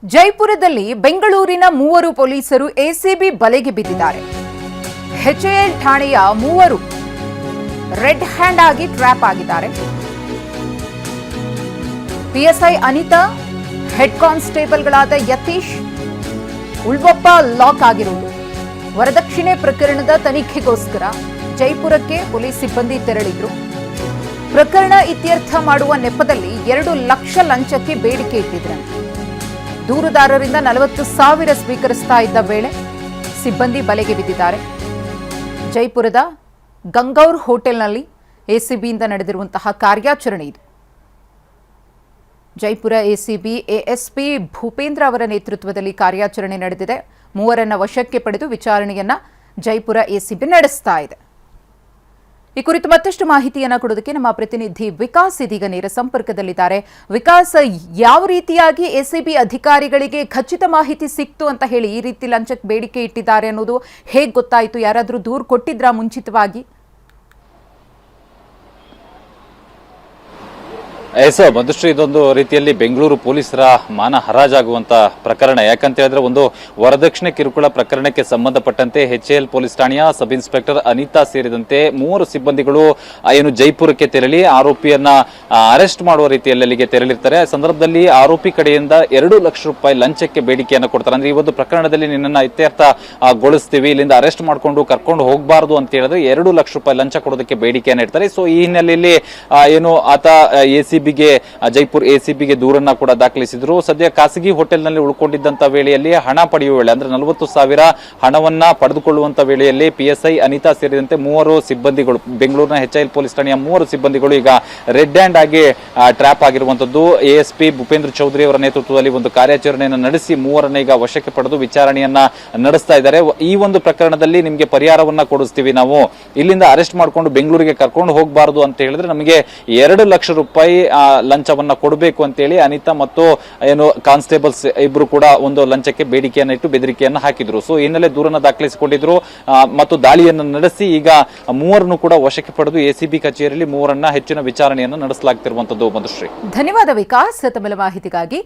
ಜೈಪುರದಲ್ಲಿ ಬೆಂಗಳೂರಿನ 3 ಪೊಲೀಸರು ಎಸಿಬಿ ಬಲೆಗೆ ಬಿದ್ದಿದ್ದಾರೆ. ಎಚ್ಎಎಲ್ ಠಾಣೆಯ 3 ರೆಡ್ ಹ್ಯಾಂಡ್ ಆಗಿ ಟ್ರ್ಯಾಪ್ ಆಗಿದ್ದಾರೆ. ಪಿಎಸ್ಐ ಅನಿತಾ, ಹೆಡ್ ಕಾನ್ಸ್ಟೇಬಲ್ಗಳಾದ ಯತೀಶ್, ಉಳ್ವಪ್ಪ ಲಾಕ್ ಆಗಿರುವುದು. ವರದಕ್ಷಿಣೆ ಪ್ರಕರಣದ ತನಿಖೆಗೋಸ್ಕರ ಜೈಪುರಕ್ಕೆ ಪೊಲೀಸ್ ಸಿಬ್ಬಂದಿ ತೆರಳಿದ್ರು. ಪ್ರಕರಣ ಇತ್ಯರ್ಥ ಮಾಡುವ ನೆಪದಲ್ಲಿ 2 ಲಕ್ಷ ಲಂಚಕ್ಕೆ ಬೇಡಿಕೆ ಇಟ್ಟಿದ್ರಂತೆ. ದೂರುದಾರರಿಂದ 40,000 ಸ್ವೀಕರಿಸ್ತಾ ಇದ್ದ ವೇಳೆ ಸಿಬ್ಬಂದಿ ಬಲೆಗೆ ಬಿದ್ದಿದ್ದಾರೆ. ಜೈಪುರದ ಗಂಗೌರ್ ಹೋಟೆಲ್ನಲ್ಲಿ ಎಸಿಬಿಯಿಂದ ನಡೆದಿರುವಂತಹ ಕಾರ್ಯಾಚರಣೆ ಇದು. ಜೈಪುರ ಎಸಿಬಿ ಎಎಸ್ಪಿ ಭೂಪೇಂದ್ರ ಅವರ ನೇತೃತ್ವದಲ್ಲಿ ಕಾರ್ಯಾಚರಣೆ ನಡೆದಿದೆ. 3ರನ್ನ ವಶಕ್ಕೆ ಪಡೆದು ವಿಚಾರಣೆಯನ್ನ ಜೈಪುರ ಎಸಿಬಿ ನಡೆಸ್ತಾ ಇದೆ. ಈ ಕುರಿತು ಮತ್ತಷ್ಟು ಮಾಹಿತಿಯನ್ನು ಕೊಡೋದಕ್ಕೆ ನಮ್ಮ ಪ್ರತಿನಿಧಿ ವಿಕಾಸ್ ಇದೀಗ ನೇರ ಸಂಪರ್ಕದಲ್ಲಿದ್ದಾರೆ. ವಿಕಾಸ್, ಯಾವ ರೀತಿಯಾಗಿ ಎಸಿಬಿ ಅಧಿಕಾರಿಗಳಿಗೆ ಖಚಿತ ಮಾಹಿತಿ ಸಿಕ್ತು ಅಂತ ಹೇಳಿ ಈ ರೀತಿ ಲಂಚಕ್ಕೆ ಬೇಡಿಕೆ ಇಟ್ಟಿದ್ದಾರೆ ಅನ್ನೋದು ಹೇಗೆ ಗೊತ್ತಾಯಿತು? ಯಾರಾದರೂ ದೂರು ಕೊಟ್ಟಿದ್ರಾ ಮುಂಚಿತವಾಗಿ? ಮಧುಶ್ರೀ, ಇದೊಂದು ರೀತಿಯಲ್ಲಿ ಬೆಂಗಳೂರು ಪೊಲೀಸರ ಮಾನ ಹರಾಜಾಗುವಂತ ಪ್ರಕರಣ. ಯಾಕಂತ ಹೇಳಿದ್ರೆ ಒಂದು ವರದಕ್ಷಿಣೆ ಕಿರುಕುಳ ಪ್ರಕರಣಕ್ಕೆ ಸಂಬಂಧಪಟ್ಟಂತೆ ಎಚ್ಎಎಲ್ ಪೊಲೀಸ್ ಠಾಣೆಯ ಸಬ್ ಇನ್ಸ್ಪೆಕ್ಟರ್ ಅನಿತಾ ಸೇರಿದಂತೆ 3 ಸಿಬ್ಬಂದಿಗಳು ಏನು ಜೈಪುರಕ್ಕೆ ತೆರಳಿ ಆರೋಪಿಯನ್ನ ಅರೆಸ್ಟ್ ಮಾಡುವ ರೀತಿಯಲ್ಲಿ ಅಲ್ಲಿಗೆ ತೆರಳಿರ್ತಾರೆ. ಆ ಸಂದರ್ಭದಲ್ಲಿ ಆರೋಪಿ ಕಡೆಯಿಂದ 2 ಲಕ್ಷ ರೂಪಾಯಿ ಲಂಚಕ್ಕೆ ಬೇಡಿಕೆಯನ್ನು ಕೊಡ್ತಾರೆ. ಅಂದ್ರೆ ಈ ಒಂದು ಪ್ರಕರಣದಲ್ಲಿ ನಿನ್ನನ್ನ ಇತ್ಯರ್ಥಗೊಳಿಸ್ತೀವಿ, ಇಲ್ಲಿಂದ ಅರೆಸ್ಟ್ ಮಾಡಿಕೊಂಡು ಕರ್ಕೊಂಡು ಹೋಗಬಾರದು ಅಂತ ಹೇಳಿದ್ರೆ 2 ಲಕ್ಷ ರೂಪಾಯಿ ಲಂಚ ಕೊಡೋದಕ್ಕೆ ಬೇಡಿಕೆಯನ್ನು ಇಡ್ತಾರೆ. ಸೊ ಈ ಹಿನ್ನೆಲೆಯಲ್ಲಿ ಏನು ಆತ ಜೈಪುರ್ ಎಸಿಬಿಗೆ ದೂರನ್ನ ಕೂಡ ದಾಖಲಿಸಿದ್ರು. ಸದ್ಯ ಖಾಸಗಿ ಹೋಟೆಲ್ನಲ್ಲಿ ಉಳ್ಕೊಂಡಿದ್ದಂತ ವೇಳೆಯಲ್ಲಿ ಹಣ ಪಡೆಯುವ ವೇಳೆ ಅಂದ್ರೆ 40,000 ಹಣವನ್ನ ಪಡೆದುಕೊಳ್ಳುವಂತ ವೇಳೆಯಲ್ಲಿ ಪಿಎಸ್ಐ ಅನಿತಾ ಸೇರಿದಂತೆ 3 ಸಿಬ್ಬಂದಿಗಳು, ಬೆಂಗಳೂರಿನ ಎಚ್ಎಎಲ್ ಪೊಲೀಸ್ ಠಾಣೆಯ 3 ಸಿಬ್ಬಂದಿಗಳು ಈಗ ರೆಡ್ ಹ್ಯಾಂಡ್ ಆಗಿ ಟ್ರ್ಯಾಪ್ ಆಗಿರುವಂತದ್ದು. ಎಎಸ್ಪಿ ಭೂಪೇಂದ್ರ ಚೌಧರಿ ಅವರ ನೇತೃತ್ವದಲ್ಲಿ ಒಂದು ಕಾರ್ಯಾಚರಣೆಯನ್ನು ನಡೆಸಿ 3ರನ್ನ ಈಗ ವಶಕ್ಕೆ ಪಡೆದು ವಿಚಾರಣೆಯನ್ನ ನಡೆಸ್ತಾ ಇದ್ದಾರೆ. ಈ ಒಂದು ಪ್ರಕರಣದಲ್ಲಿ ನಿಮಗೆ ಪರಿಹಾರವನ್ನ ಕೊಡಿಸ್ತೀವಿ, ನಾವು ಇಲ್ಲಿಂದ ಅರೆಸ್ಟ್ ಮಾಡಿಕೊಂಡು ಬೆಂಗಳೂರಿಗೆ ಕರ್ಕೊಂಡು ಹೋಗಬಾರದು ಅಂತ ಹೇಳಿದ್ರೆ ನಮಗೆ 2 ಲಕ್ಷ ರೂಪಾಯಿ ಲಂಚವನ್ನ ಕೊಡಬೇಕು ಅಂತೇಳಿ ಅನಿತಾ ಮತ್ತು ಏನು ಕಾನ್ಸ್ಟೇಬಲ್ಸ್ ಇಬ್ರು ಕೂಡ ಒಂದು ಲಂಚಕ್ಕೆ ಬೇಡಿಕೆಯನ್ನು ಇಟ್ಟು ಬೆದರಿಕೆಯನ್ನು ಹಾಕಿದ್ರು. ಸೊ ಹಿನ್ನೆಲೆ ದೂರನ್ನು ದಾಖಲಿಸಿಕೊಂಡಿದ್ರು ಮತ್ತು ದಾಳಿಯನ್ನು ನಡೆಸಿ ಈಗ 3ರನ್ನು ಕೂಡ ವಶಕ್ಕೆ ಪಡೆದು ಎಸಿಬಿ ಕಚೇರಿಯಲ್ಲಿ 3ರನ್ನ ಹೆಚ್ಚಿನ ವಿಚಾರಣೆಯನ್ನು ನಡೆಸಲಾಗುತ್ತಿರುವಂತದ್ದು. ಮಧುಶ್ರೀ, ಧನ್ಯವಾದ ವಿಕಾಸ್ ತಮ್ಮ ಮಾಹಿತಿಗಾಗಿ.